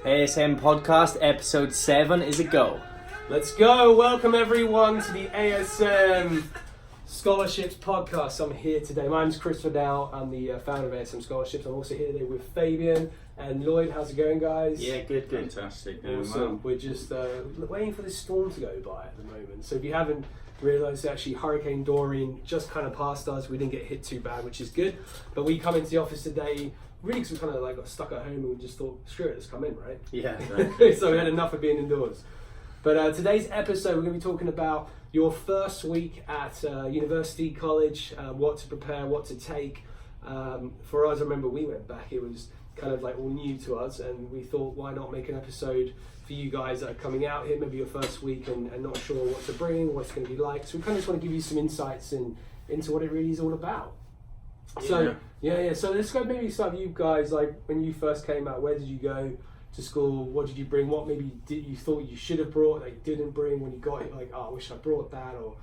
ASM Podcast, episode 7 is a go. Let's go! Welcome everyone to the ASM Scholarships podcast. I'm here today. My name's Chris Vidal. I'm the founder of ASM Scholarships. I'm also here today with Fabian and Lloyd. How's it going, guys? Yeah, good. Fantastic. Awesome. Well. We're just waiting for this storm to go by at the moment. So if you haven't realised, actually Hurricane Doreen just kind of passed us. We didn't get hit too bad, which is good. But we come into the office today really because we kind of got stuck at home and we just thought, screw it, let's come in, right? Yeah. So we had enough of being indoors. But today's episode, we're going to be talking about your first week at university, college, what to prepare, what to take. For us, I remember we went back, it was kind of like all new to us, and we thought, why not make an episode for you guys that are coming out here, maybe your first week and not sure what to bring, what it's going to be like. So we kind of just want to give you some insights into what it really is all about. So so let's go maybe start with you guys. Like when you first came out, where did you go to school? What did you bring? What maybe you thought you should have brought that you didn't bring when you got it? Like, oh, I wish I brought that, or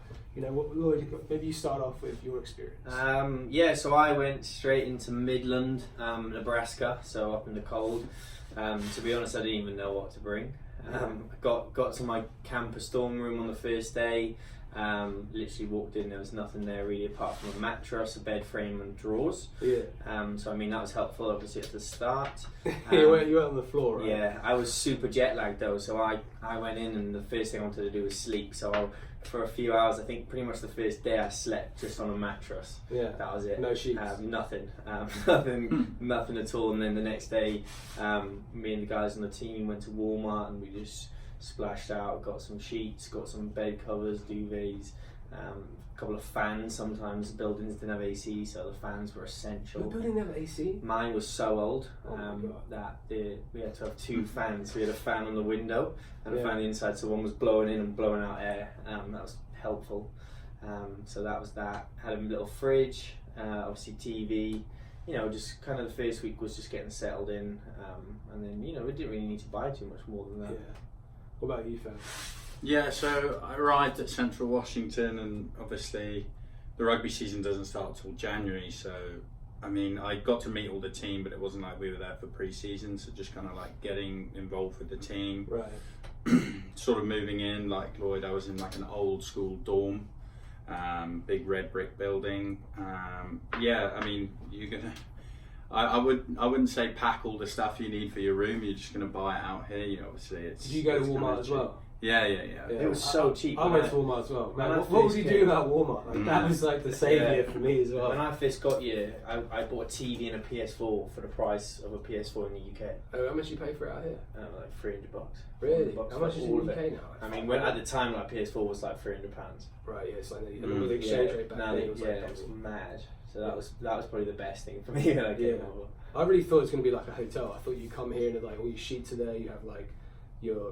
maybe you start off with your experience. So I went straight into Midland, Nebraska, so up in the cold. To be honest, I didn't even know what to bring. I got to my campus dorm room on the first day. Literally walked in, there was nothing there really apart from a mattress, a bed frame and drawers. So I mean that was helpful obviously at the start. You went on the floor, right? Yeah, I was super jet lagged though, so I went in and the first thing I wanted to do was sleep. So for a few hours, I think pretty much the first day I slept just on a mattress. Yeah. That was it. No sheets. Nothing. Nothing at all. And then the next day, me and the guys on the team went to Walmart and we just splashed out, got some sheets, got some bed covers, duvets, a couple of fans. Sometimes buildings didn't have AC, so the fans were essential. Your building didn't have AC? Mine was so old that we had to have two fans. We had a fan on the window and a fan on the inside, so one was blowing in and blowing out air. That was helpful. So that was that. Had a little fridge, obviously TV. Just kind of the first week was just getting settled in, and then we didn't really need to buy too much more than that. Yeah. What about you, Fab? Yeah, so I arrived at Central Washington, and obviously the rugby season doesn't start till January, so I mean I got to meet all the team, but it wasn't like we were there for pre-season, so just kind of like getting involved with the team. Right. Sort of moving in, like Lloyd, I was in like an old school dorm, big red brick building. I mean you're gonna I wouldn't say pack all the stuff you need for your room. You're just gonna buy it out here. Obviously, it's. Did you go to Walmart as well? Yeah. It was so cheap. I went to Walmart as well. Man, what would you do about Walmart? Like, that was like the saviour for me as well. When I first got here, I bought a TV and a PS4 for the price of a PS4 in the UK. Oh, how much you pay for it out here? Like $300. Really? $100 How much is in the UK now? I mean, at the time, like PS4 was like £300. Right. Yeah. It's like the exchange rate back then. It was mad. So that was probably the best thing for me when I came over. I really thought it was going to be like a hotel. I thought you come here and like all your sheets are there. You have like your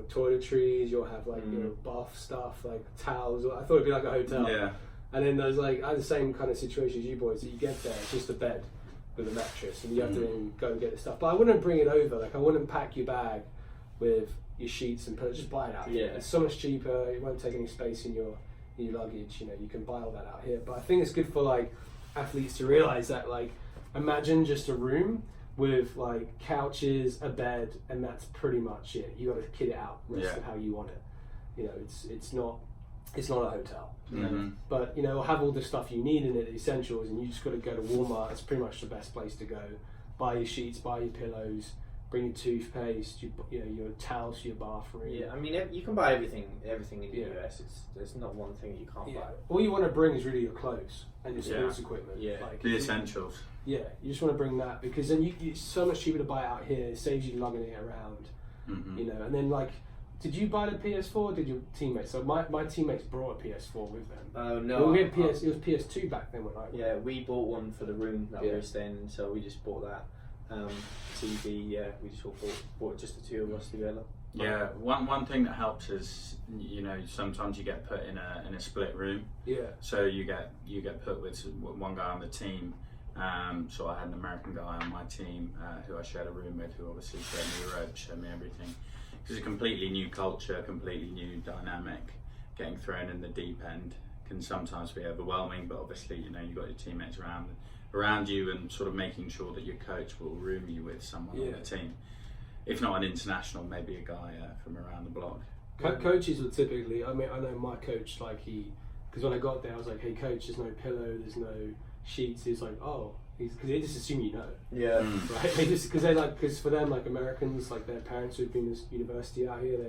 toiletries. You'll have like your bath stuff, like towels. I thought it'd be like a hotel. Yeah. And then there's like I had the same kind of situation as you boys. That you get there, it's just a bed with a mattress, and you have to then go and get the stuff. But I wouldn't bring it over. Like I wouldn't pack your bag with your sheets and pillows. Just buy it out here. It's so much cheaper. It won't take any space in your luggage. You can buy all that out here. But I think it's good for like athletes to realise that like. Imagine just a room with like couches, a bed, and that's pretty much it. You got to kit it out, rest of how you want it. It's not a hotel. But have all the stuff you need in it, the essentials, and you just got to go to Walmart. It's pretty much the best place to go. Buy your sheets, buy your pillows, bring your toothpaste, your towels for your bathroom. Yeah, I mean you can buy everything in the US. There's not one thing you can't buy. All you want to bring is really your clothes and your sports equipment. Yeah, like the essentials. Yeah, you just want to bring that because then it's so much cheaper to buy it out here. It saves you lugging it around, And then like, did you buy the PS4? Or did your teammates? So my teammates brought a PS4 with them. Oh no, we had it was PS2 back then when I. Yeah, we bought one for the room that we were staying in, so we just bought that. TV, we just all bought just the two of us together. Yeah, one thing that helps is sometimes you get put in a split room. Yeah. So you get put with one guy on the team. So I had an American guy on my team who I shared a room with, who obviously showed me the ropes, showed me everything. It's a completely new culture, completely new dynamic. Getting thrown in the deep end can sometimes be overwhelming, but obviously you've got your teammates around you and sort of making sure that your coach will room you with someone on the team. if not an international, maybe a guy from around the block. Coaches would typically, I mean, I know my coach, like because when I got there, I was like, hey coach, there's no pillow, there's no sheets. He's like, oh, because they just assume you know. Yeah. Right? Because for them, like Americans, like their parents who've been to university out here,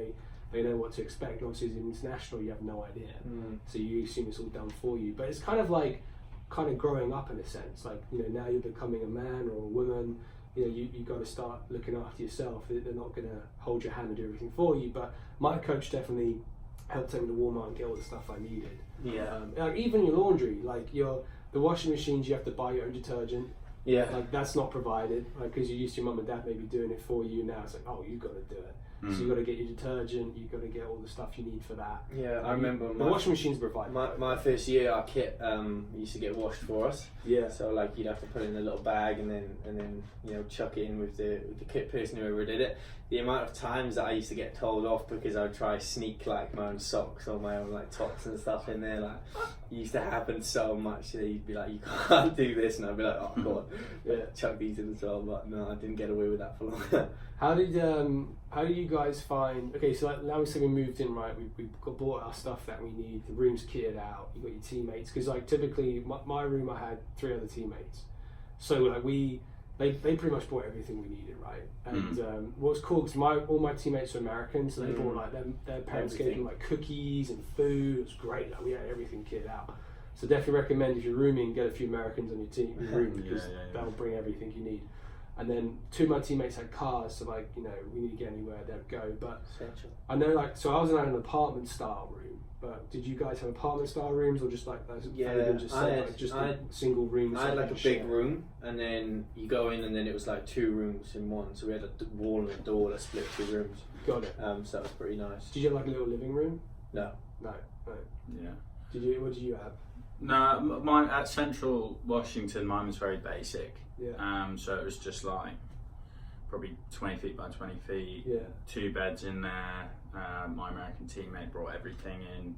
they know what to expect. And obviously, as an international, you have no idea. So you assume it's all done for you. But it's kind of growing up in a sense. Like, you know, now you're becoming a man or a woman. You know, you got to start looking after yourself. They're not going to hold your hand and do everything for you. But my coach definitely helped take me to Walmart and get all the stuff I needed. Yeah. Like even your laundry, like the washing machines, you have to buy your own detergent. Yeah. Like that's not provided, like because you used to your mum and dad maybe doing it for you. Now it's like, oh, you've got to do it. So you got to get your detergent. You got to get all the stuff you need for that. Yeah, I remember the washing machines provide. My first year, our kit used to get washed for us. Yeah. So like you'd have to put it in a little bag and then you know chuck it in with the kit person whoever did it. The amount of times that I used to get told off because I would try sneak like my own socks or my own like tops and stuff in there, like it used to happen so much that you'd be like, you can't do this, and I'd be like, oh god, chuck these in as well. But no, I didn't get away with that for long. How did you guys find? Okay, so like, now we say we moved in, right? We bought our stuff that we need. The room's kitted out. You got your teammates, because like typically my room I had 3 other teammates, so like they pretty much bought everything we needed, right? And what was cool because all my teammates were American, so they bought like their parents gave them like cookies and food. It was great. Like we had everything kitted out. So definitely recommend if you're rooming, get a few Americans on your room because they'll bring everything you need. And then 2 of my teammates had cars, so like, you know, we need to get anywhere, they'd go. But I know, like, so I was in an apartment style room, but did you guys have apartment style rooms or just like those? Yeah, I had single rooms. I had like a big room, and then you go in, and then it was like 2 rooms in one. So we had a wall and a door that split 2 rooms. Got it. So that was pretty nice. Did you have like a little living room? No. Yeah. What did you have? No, mine at Central Washington, mine was very basic. Yeah. So it was just like probably 20 feet by 20 feet. Yeah. 2 beds in there. My American teammate brought everything in.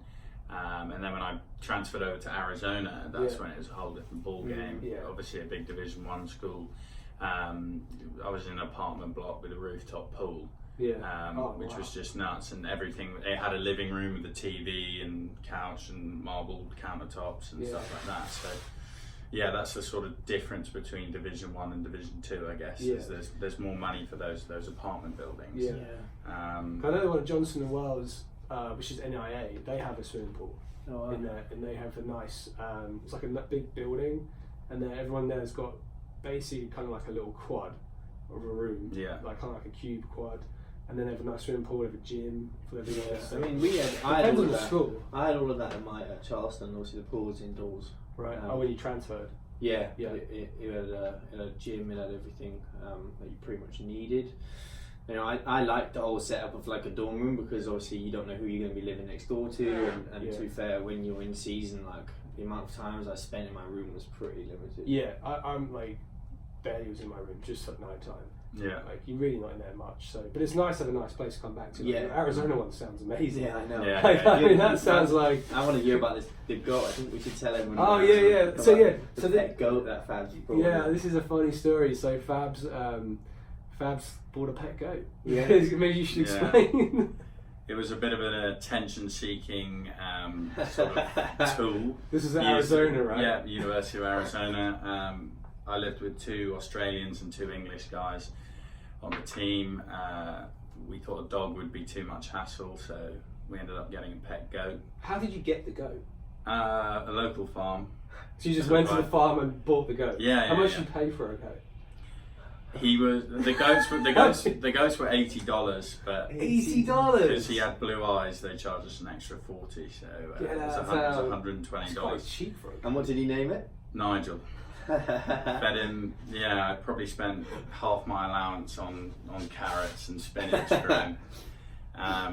And then when I transferred over to Arizona, that's when it was a whole different ball game. Yeah. Obviously a big Division 1 school. I was in an apartment block with a rooftop pool. Which was just nuts, and everything. It had a living room with a TV and couch and marble countertops and stuff like that. So, yeah, that's the sort of difference between Division 1 and Division 2, I guess. Is there's more money for those apartment buildings. Yeah. I know the one at Johnson and Wells, which is NIA. They have a swimming pool in there, and they have a nice. It's like a big building, and then everyone there's got basically kind of like a little quad of a room. Yeah. Like kind of like a cube quad. And then they have a nice swimming pool, they have a gym for everyone else. I mean, I had all of that. I had all of that at Charleston. Obviously, the pool was indoors. Right. When you transferred. Yeah. It had a gym. It had everything that you pretty much needed. You know, I liked the whole setup of like a dorm room because obviously you don't know who you're going to be living next door to, and to be fair, when you're in season, like the amount of times I spent in my room was pretty limited. Yeah, I'm like barely was in my room just at night time. Yeah, like you're really not in there much. So, but it's nice to have a nice place to come back to. Like, yeah, the Arizona one sounds amazing. Yeah, I know. I mean, that sounds like. I want to hear about this. The goat. I think we should tell everyone. Oh yeah. So the goat that Fabs brought. Yeah, this is a funny story. So Fabs bought a pet goat. Yeah, maybe you should explain. It was a bit of an attention-seeking sort of tool. This is Arizona, right? Yeah, University of Arizona. I lived with 2 Australians and 2 English guys on the team. We thought a dog would be too much hassle, so we ended up getting a pet goat. How did you get the goat? A local farm. So you just went to the farm and bought the goat? Yeah. How much did you pay for a goat? The goats were $80, but $80 because he had blue eyes, they charged us an extra $40, so it was $120. It's quite cheap for a goat. And what did he name it? Nigel. Fed him. Yeah, I probably spent half my allowance on carrots and spinach for him.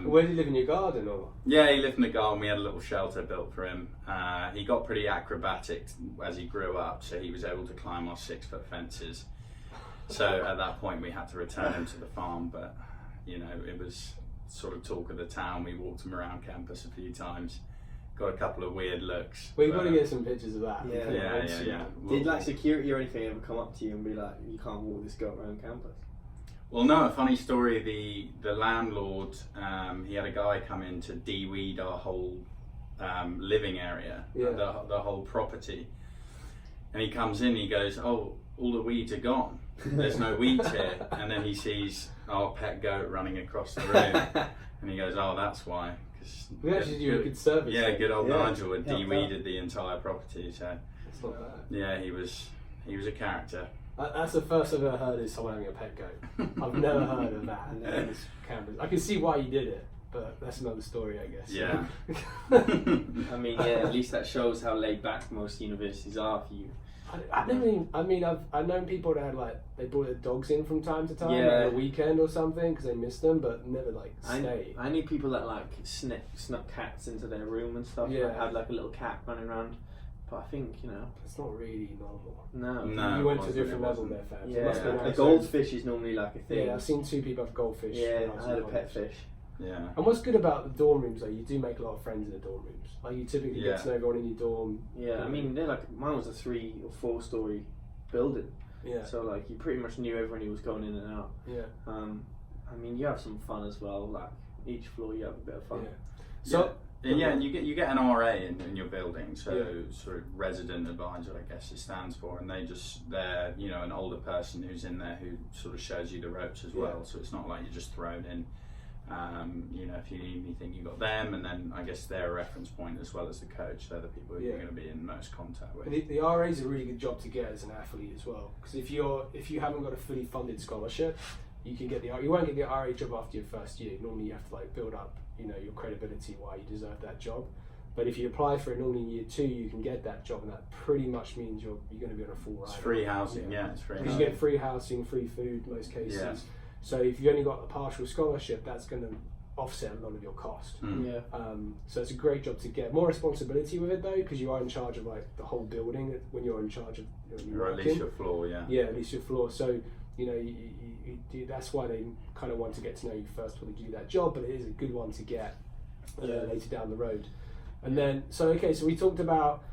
Where did he live, in your garden or? Yeah, he lived in the garden. We had a little shelter built for him. He got pretty acrobatic as he grew up, so he was able to climb our 6-foot fences. So at that point we had to return him to the farm, but you know, it was sort of talk of the town. We walked him around campus a few times, got a couple of weird looks. We've got to get some pictures of that. Yeah. Did like security or anything ever come up to you and be like, you can't walk this goat around campus? Well, no, a funny story. The landlord, he had a guy come in to de-weed our whole living area, the whole property. And he comes in, he goes, "Oh, all the weeds are gone. There's no weeds here." And then he sees our pet goat running across the room, and he goes, "Oh, that's why." We actually do a good service. Yeah, good old Yeah. Nigel had de-weeded the entire property. So It's not bad. yeah, he was a character. That's the first I've ever heard is someone having a pet goat. I've never heard of that. And then it's cameras. I can see why you did it, but that's another story, I guess. Yeah. I mean, yeah, at least that shows how laid back most universities are for you. I've known people that had they brought their dogs in from time to time, Yeah. on the weekend or something, because they missed them, but never stay. I knew people that snuck cats into their room and stuff. Yeah. Like, had like a little cat running around. But I think, It's not really normal. No, You went to a it different level wasn't. there, Fabs. Yeah, It must have been a outside. goldfish is normally like a thing. Yeah, I've seen 2 people have goldfish. Yeah, when was I had a in pet college. fish. Yeah. And what's good about the dorm rooms, though, you do make a lot of friends in the dorm rooms. Like, you typically Yeah. get to know everyone in your dorm. Yeah, I mean, they're like, mine was a 3 or 4 story building. Yeah. So like, you pretty much knew everyone who was going in and out. Yeah. I mean, you have some fun as well. Like each floor, you have a bit of fun. Yeah. So, And you get an RA in your building, so Yeah. sort of resident advisor, I guess it stands for, and they're an older person who's in there who sort of shows you the ropes as well. Yeah. So it's not like you're just thrown in. If you need anything, you got them, and then I guess they're a reference point as well as the coach. They're the people who you're going to be in most contact with. the RA is a really good job to get as an athlete as well, because if you haven't got a fully funded scholarship, you can get you won't get the RA job after your first year. Normally, you have to build up your credibility why you deserve that job. But if you apply for it normally in year 2, you can get that job, and that pretty much means you're going to be on a full ride. It's free housing, it's free. Because you get free housing, free food in most cases. Yeah. So if you've only got a partial scholarship, that's going to offset a lot of your cost. Yeah. So it's a great job to get. More responsibility with it though, because you are in charge of the whole building when you're in charge of Or at least your floor, yeah. Yeah, at least your floor. So you do, that's why they kind of want to get to know you first before they do that job. But it is a good one to get later down the road. And then so we talked about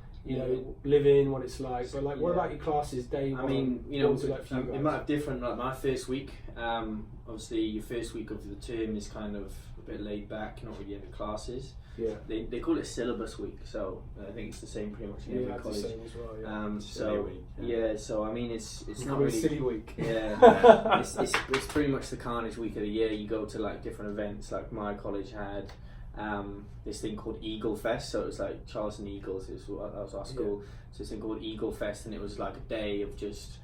living, what it's like, but what about your classes day one? I mean, it it might have different. Like my first week, obviously your first week of the term is kind of a bit laid back, not really any classes. Yeah. They call it syllabus week, so I think it's the same pretty much in every college. The same as well, So week, so I mean it's not really really silly week. Yeah, it's pretty much the carnage week of the year. You go to different events. Like my college had this thing called Eagle Fest, so it was like Charleston Eagles. That was our school. So this thing called Eagle Fest, and it was like a day of just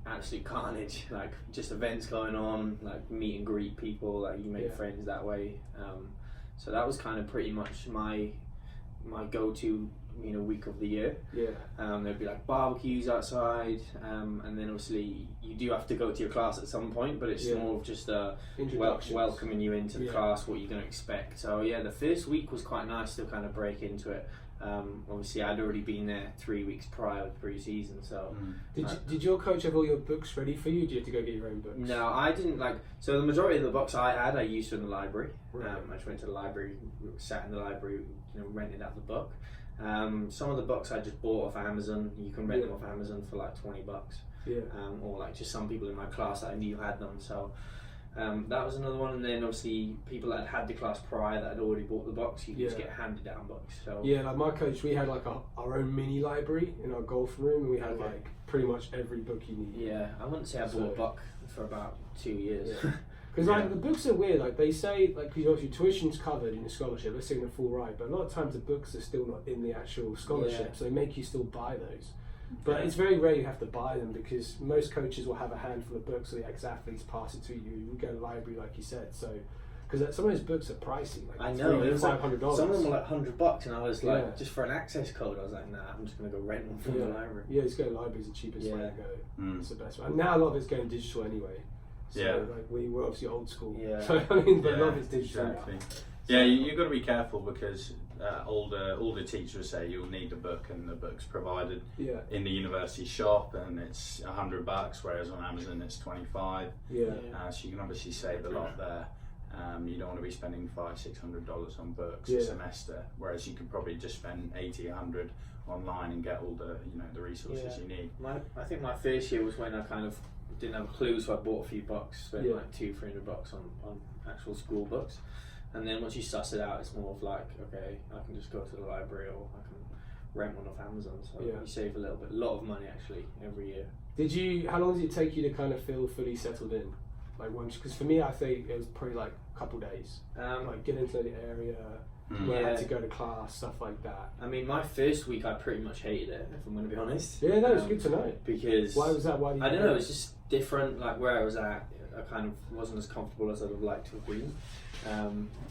absolute carnage, just events going on, meet and greet people, you make friends that way. So that was kind of pretty much my go-to week of the year. Yeah. There'd be barbecues outside, and then obviously you do have to go to your class at some point, but it's more of just welcoming you into the class, what you're going to expect. So the first week was quite nice to kind of break into it. Obviously I'd already been there 3 weeks prior to pre-season, so did your coach have all your books ready for you? Did you have to go get your own books? no, I didn't. So the majority of the books I used in the library. Right. I just went to the library, sat in the library, rented out the book. Some of the books I just bought off Amazon. You can rent them off Amazon for $20. Yeah. Or just some people in my class that I knew had them. So that was another one. And then obviously people that had the class prior that had already bought the books, you just get handed down books. So my coach, we had our own mini library in our golf room, and we had pretty much every book you need. Yeah, I wouldn't say I bought a book for about 2 years. Yeah. Because the books are weird. They say obviously tuition's covered in the scholarship. Let's say in the full ride, but a lot of times the books are still not in the actual scholarship, so they make you still buy those. But it's very rare you have to buy them, because most coaches will have a handful of books, so the ex-athletes pass it to you. You go to the library, like you said. So because some of those books are pricey. I know, it was $500. Some of them were $100, and I was just for an access code, I was like, nah, I'm just gonna go rent one from the library. Yeah, just go to the library is the cheapest way to go. It's the best way. And now a lot of it's going digital anyway. So we were obviously old school. Yeah. So but a lot of it's digital. Exactly. Yeah, you've got to be careful, because older teachers say you'll need a book, and the book's provided in the university shop, and it's $100, whereas on Amazon it's $25. Yeah. So you can obviously save a lot there. You don't want to be spending $500-600 on books a semester, whereas you could probably just spend $80-100 online and get all the the resources you need. I think my first year was when I kind of didn't have a clue, so I bought a few books, spent Yeah. like $200-300 on actual school books. And then once you suss it out, it's more of like, okay, I can just go to the library or I can rent one off Amazon. So Yeah. you save a lot of money actually every year. How long did it take you to kind of feel fully settled in? Like once, because for me, I think it was probably like a couple days. Like getting into the area, where I had to go to class, stuff like that. I mean, my first week I pretty much hated it, if I'm going to be honest. Yeah, no, it's good to know. Because why was that? Why did you I don't know. It's just different. Like where I was at, I kind of wasn't as comfortable as I'd have liked to have been.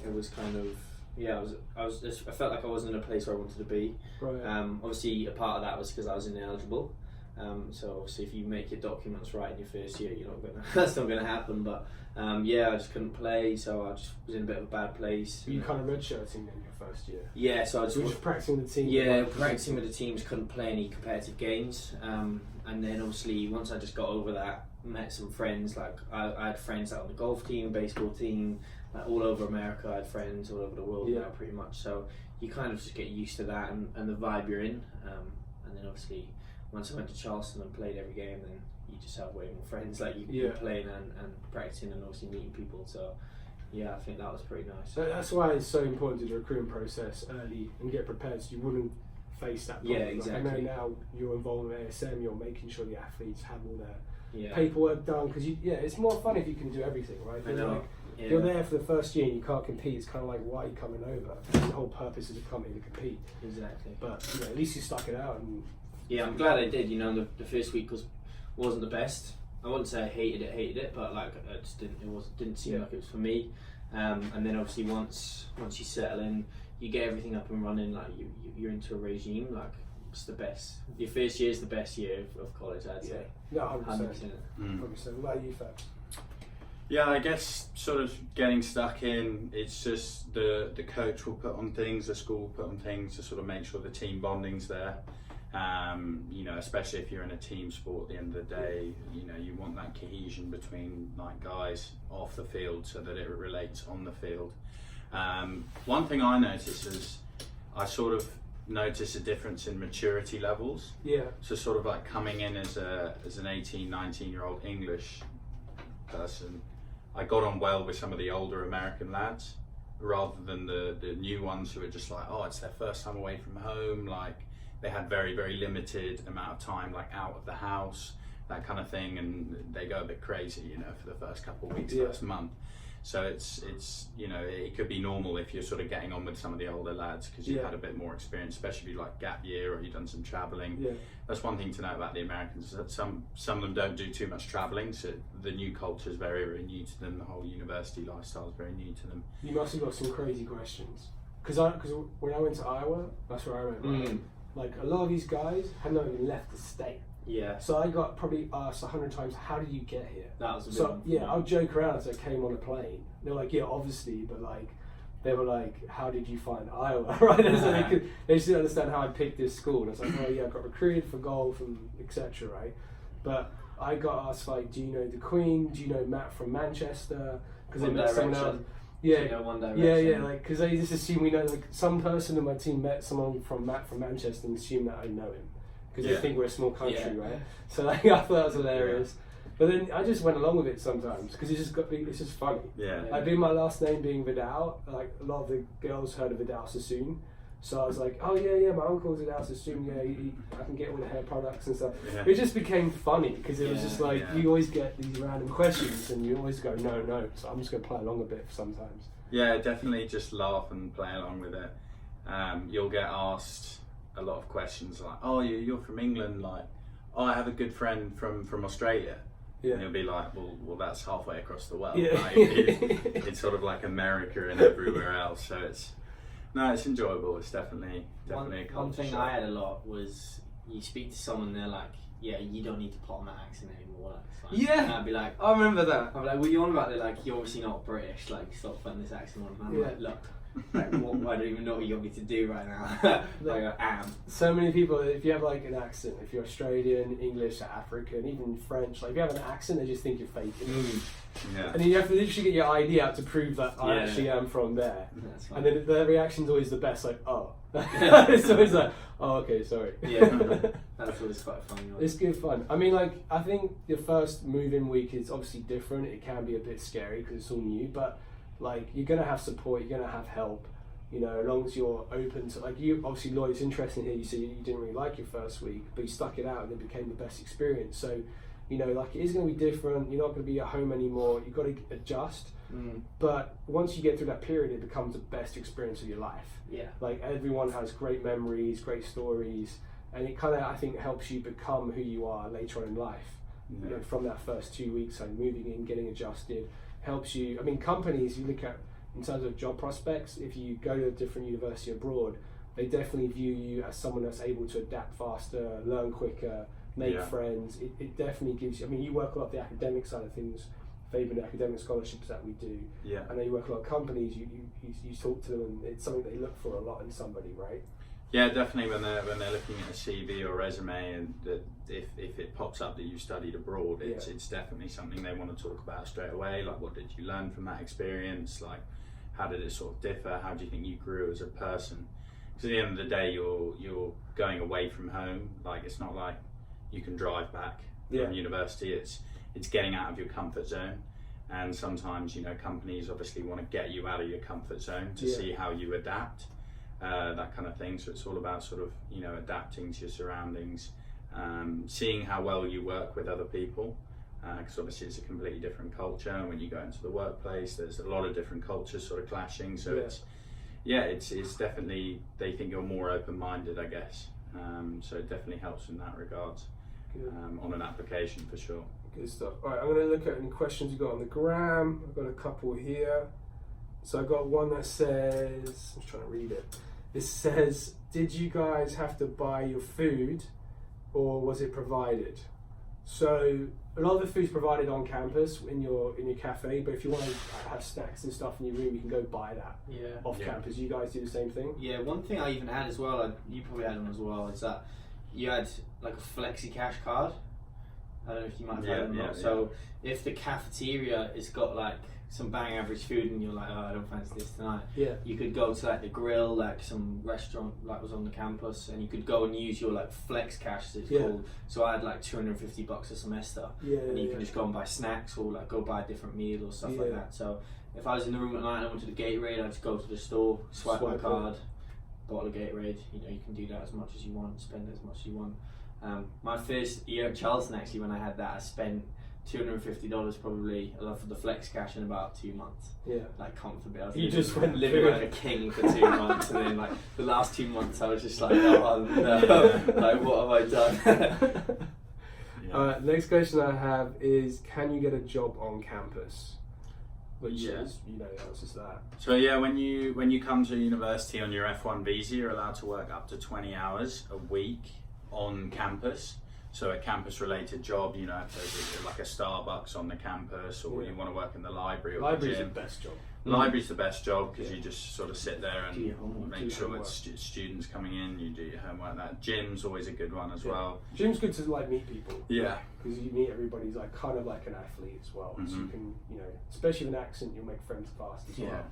It was kind of I felt like I wasn't in a place where I wanted to be. Right. Obviously, a part of that was because I was ineligible. So obviously, if you make your documents right in your first year, you're not gonna. That's not gonna happen. But I just couldn't play, so I just was in a bit of a bad place. Were you kind of redshirting in your first year? Yeah, so I just were just practicing with the team. Yeah, practicing with the teams. Couldn't play any competitive games. And then obviously, once I just got over that, met some friends. Like I had friends out on the golf team, baseball team, like all over America. I had friends all over the world now, pretty much. So you kind of just get used to that and the vibe you're in. And then obviously, once I went to Charleston and played every game, then you just have way more friends. Like you're playing and practicing and obviously meeting people. So yeah, I think that was pretty nice. So that's why it's so important to do the recruiting process early and get prepared so you wouldn't face that problem. Yeah, exactly. Like I know now you're involved in ASM, you're making sure the athletes have all their Yeah. paperwork done because it's more fun if you can do everything, right? I know. Like, Yeah. you're there for the first year and you can't compete. It's kind of like, why are you coming over? The whole purpose is to come here to compete. Exactly. But at least you stuck it out. And yeah, I'm glad I did. You know, the first week wasn't the best. I wouldn't say I hated it, but like I just didn't seem like it was for me. And then obviously once you settle in, you get everything up and running. Like you're into a regime. Like it's the best. Your first year is the best year of college, I'd say. No, 100%. 100%. 100%. What about you, Fab? Yeah, I guess sort of getting stuck in, it's just the coach will put on things, the school will put on things to sort of make sure the team bonding's there. Especially if you're in a team sport at the end of the day, you want that cohesion between like guys off the field so that it relates on the field. One thing I notice is I sort of notice a difference in maturity levels. Yeah. So sort of like coming in as an 18, 19-year-old English person, I got on well with some of the older American lads rather than the new ones who are just like, oh, it's their first time away from home, like they had very, very limited amount of time like out of the house, that kind of thing, and they go a bit crazy, for the first couple of weeks, first month. So it's it could be normal if you're sort of getting on with some of the older lads because you've had a bit more experience, especially if you like gap year or you've done some traveling. Yeah. That's one thing to know about the Americans, that some of them don't do too much traveling, so the new culture is very, very new to them. The whole university lifestyle is very new to them. You must have got some crazy questions because when I went to Iowa, that's where I went. Right? Like a lot of these guys had not even left the state. Yeah. So I got probably asked 100 times, how did you get here? That was a bit so yeah, I'll joke around as I came on a plane. They're like, yeah, obviously, but like, they were like, how did you find Iowa, right? So they just didn't understand how I picked this school. And I was like, oh yeah, I got recruited for golf and etc. Right? But I got asked like, do you know the Queen? Do you know Matt from Manchester? Because they met someone else. Yeah, One Direction. Yeah, like because they just assume we know. Like some person in my team met someone from Matt from Manchester and assume that I know him because they think we're a small country, right? So like I thought that was hilarious. But then I just went along with it sometimes because it's just funny. Yeah. Like being my last name being Vidal, like a lot of the girls heard of Vidal Sassoon. So I was like, oh yeah, my uncle's Vidal Sassoon. Yeah, I can get all the hair products and stuff. Yeah. It just became funny because it was just like you always get these random questions and you always go no. So I'm just gonna play along a bit sometimes. Yeah, definitely just laugh and play along with it. You'll get asked a lot of questions like, oh, you're from England, like, oh, I have a good friend from Australia. Yeah. And you'll be like, well, that's halfway across the world. Yeah. Right? It's sort of like America and everywhere else. So it's enjoyable. It's definitely a culture one thing shock. I had a lot was you speak to someone, they're like, yeah, you don't need to put on that accent anymore. Like, it's fine. Yeah. And I'd be like, I remember that. I'm like, what are you on about? They're like, you're obviously not British. Like, stop putting this accent on. And I'm like, look, Like, I don't even know what you want me to do right now. Like I am. So many people, if you have like an accent, if you're Australian, English, African, even French, like if you have an accent, they just think you're faking it. Yeah. And then you have to literally get your ID out to prove that I Yeah. actually am from there. That's fine. And then the reaction's always the best, like, oh. It's always like, oh, okay, sorry. Yeah, that's always quite funny. It's good fun. I mean, like, I think the first move-in week is obviously different. It can be a bit scary because it's all new, but like, you're gonna have support, you're gonna have help. You know, as long as you're open to, like, you obviously, Lloyd, it's interesting here. You say you didn't really like your first week, but you stuck it out and it became the best experience. So, you know, like, it is going to be different. You're not going to be at home anymore. You've got to adjust. But once you get through that period, it becomes the best experience of your life. Yeah. Like, everyone has great memories, great stories, and it kind of, I think, helps you become who you are later on in life. You know, from that first 2 weeks, like moving in, getting adjusted, helps you. I mean, companies, you look at in terms of job prospects, if you go to a different university abroad, they definitely view you as someone that's able to adapt faster, learn quicker, make friends. It definitely gives you, I mean, you work a lot of the academic side of things, Fabian, the academic scholarships that we do. Yeah. I know you work a lot of companies, you talk to them, and it's something they look for a lot in somebody, right? Yeah, definitely. When they're looking at a CV or resume, and that if it pops up that you studied abroad, it's definitely something they want to talk about straight away. Like, what did you learn from that experience? Like, how did it sort of differ? How do you think you grew as a person? Because at the end of the day, you're going away from home. Like, it's not like you can drive back from university. It's getting out of your comfort zone. And sometimes, you know, companies obviously want to get you out of your comfort zone to see how you adapt, that kind of thing. So it's all about sort of, you know, adapting to your surroundings, seeing how well you work with other people. Because obviously it's a completely different culture, and when you go into the workplace, there's a lot of different cultures sort of clashing. So it's definitely, they think you're more open-minded, I guess. So it definitely helps in that regard, on an application for sure. Good stuff. All right, I'm going to look at any questions you got on the gram. I've got a couple here. So I got one that says, I'm just trying to read it. It says, did you guys have to buy your food, or was it provided? So a lot of the food's provided on campus in your cafe, but if you want to have snacks and stuff in your room, you can go buy that off campus. You guys do the same thing? Yeah, one thing I even had as well, you probably had one as well, is that you had like a flexi cash card. I don't know if you might have had it or not. So if the cafeteria has got like some bang average food and you're like, oh, I don't fancy this tonight, you could go to like the grill, like some restaurant like was on the campus, and you could go and use your like flex cash, as it's called. So I had like $250 a semester, and you can just go and buy snacks or like go buy a different meal or stuff like that. So if I was in the room at night and I wanted a Gatorade, I'd just go to the store, swipe my card, bottle of Gatorade. You know, you can do that as much as you want, spend as much as you want. My first year at Charleston, actually, when I had that, I spent $250 probably for the flex cash in about 2 months. Yeah. Like comfortably. I was living like a king for 2 months, and then like the last 2 months I was just like, oh no, like what have I done? Next question I have is, can you get a job on campus? Which is, you know, the answer to that. So yeah, when you come to university on your F1 visa, you're allowed to work up to 20 hours a week on campus. So a campus-related job, you know, if there's like a Starbucks on the campus, or you want to work in the library or the gym. Library's the best job. Library's the best job because you just sort of sit there and make sure it's students coming in, you do your homework. That gym's always a good one as well. Gym's good to like meet people. Yeah. Because you meet everybody's like kind of like an athlete as well. So you can, you know, especially with an accent, you'll make friends fast as well.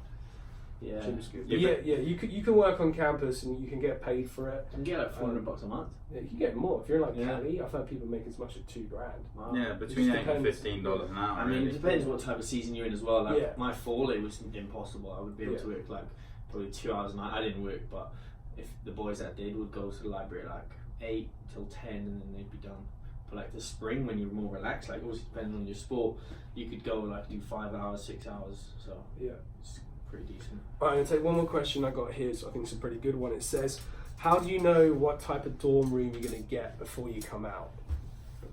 Yeah, gym's good. But you can work on campus and you can get paid for it. You can get like $400 a month. Yeah, you can get more if you're in like Cali. I've heard people make as much as $2,000. Wow. Yeah, between $8 and $15 an hour. I mean, it depends what type of season you're in as well. Like my fall, it was impossible. I would be able to work like probably 2 hours a night. I didn't work, but if the boys that did would go to the library at like 8 till 10, and then they'd be done. But like the spring, when you're more relaxed, like obviously depending on your sport, you could go like do 5 hours, 6 hours. So it's pretty decent. Alright, I'm going to take one more question I got here, so I think it's a pretty good one. It says, how do you know what type of dorm room you're going to get before you come out?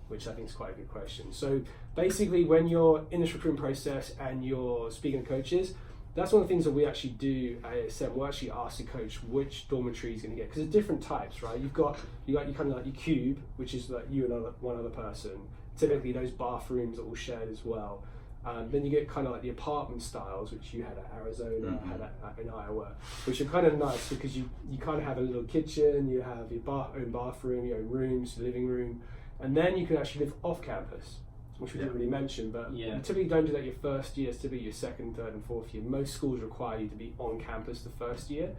Which I think is quite a good question. So basically, when you're in this recruitment process and you're speaking to coaches, that's one of the things that we actually do at ASM. We'll actually ask the coach which dormitory he's going to get, because there's different types, right? You've got you kind of like your cube, which is like you and one other person. Typically, those bathrooms are all shared as well. Then you get kind of like the apartment styles, which you had at Arizona, had in Iowa, which are kind of nice because you kind of have a little kitchen, you have your own bathroom, your own rooms, living room, and then you can actually live off campus, which we didn't really mention, but you typically don't do that your first year, it's typically your second, third and fourth year. Most schools require you to be on campus the first year.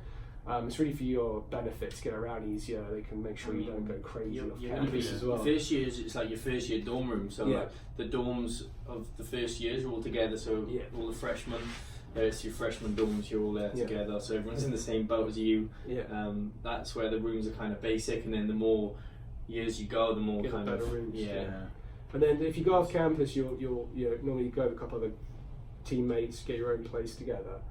It's really for your benefit to get around easier. They can make sure you don't go crazy off campus as well. First years, it's like your first year dorm room. So like the dorms of the first years are all together. So all the freshmen, it's your freshman dorms. You're all there together. So everyone's in the same boat as you. That's where the rooms are kind of basic, and then the more years you go, the more get kind better of rooms. And then if you go off campus, you'll normally go with a couple of other teammates, get your own place together.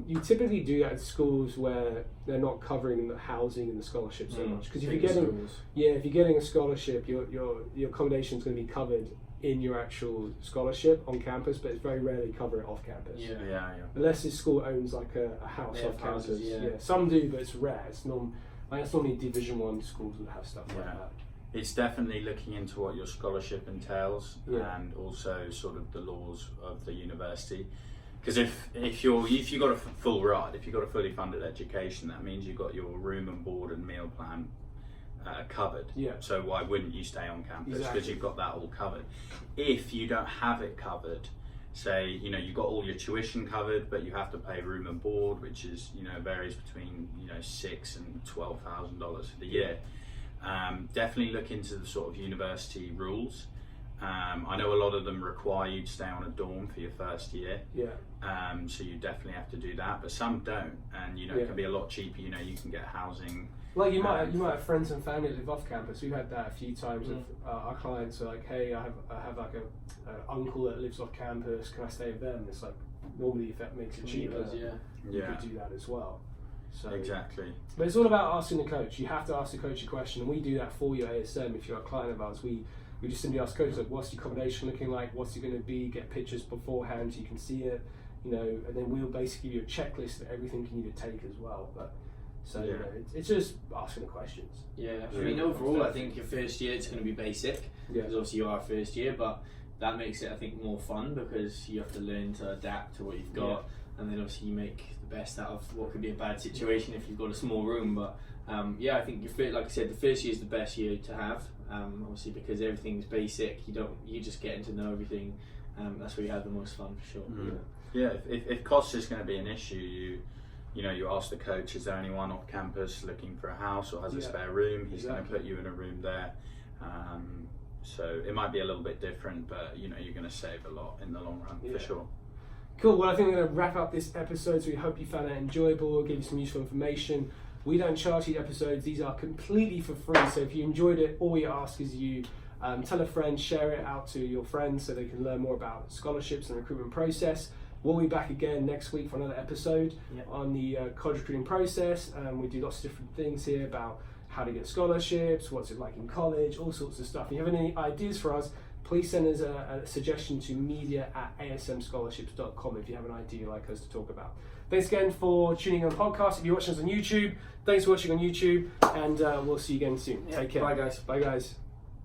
You typically do that at schools where they're not covering the housing and the scholarship so much. Because if you're getting a scholarship, your accommodation is going to be covered in your actual scholarship on campus, but it's very rarely covered off campus. Unless the school owns like a house off campus. Some do, but it's rare. It's normally Division 1 schools that have stuff like that. It's definitely looking into what your scholarship entails and also sort of the laws of the university. Because if you got a full ride, if you got a fully funded education, that means you got your room and board and meal plan covered. So why wouldn't you stay on campus? Because you've got that all covered. If you don't have it covered, say you've got all your tuition covered, but you have to pay room and board, which is varies between $6,000 and $12,000 for the year. Definitely look into the sort of university rules. I know a lot of them require you to stay on a dorm for your first year. So you definitely have to do that, but some don't, and it can be a lot cheaper. You can get housing. Like you might have friends and family that live off campus. We've had that a few times. Our clients are like, "Hey, I have like an uncle that lives off campus. Can I stay with them?" It's like normally if that makes it cheaper, you could do that as well. So, exactly. But it's all about asking the coach. You have to ask the coach a question, and we do that for you, ASM. If you're a client of ours, we just simply ask coach, like, what's your accommodation looking like? What's it going to be? Get pictures beforehand so you can see it, and then we'll basically give you a checklist of everything you need to take as well. But it's just asking the questions. I mean, overall, I think your first year it's going to be basic because obviously you are first year, but that makes it, I think, more fun because you have to learn to adapt to what you've got, and then obviously you make the best out of what could be a bad situation if you've got a small room. But I think like I said, the first year is the best year to have. Obviously because everything's basic, you just getting to know everything. That's where you have the most fun for sure. If cost is going to be an issue, you ask the coach, is there anyone off campus looking for a house or has a spare room? He's going to put you in a room there. So it might be a little bit different, but you're going to save a lot in the long run for sure. Cool. Well, I think we're going to wrap up this episode. So we hope you found it enjoyable, give you some useful information. We don't charge these episodes. These are completely for free. So if you enjoyed it, all we ask is you tell a friend, share it out to your friends so they can learn more about scholarships and recruitment process. We'll be back again next week for another episode on the college recruiting process. We do lots of different things here about how to get scholarships, what's it like in college, all sorts of stuff. If you have any ideas for us, please send us a suggestion to media@asmscholarships.com if you have an idea you'd like us to talk about. Thanks again for tuning in on the podcast. If you're watching us on YouTube, thanks for watching on YouTube, and we'll see you again soon. Take care. Bye, guys. Bye, guys.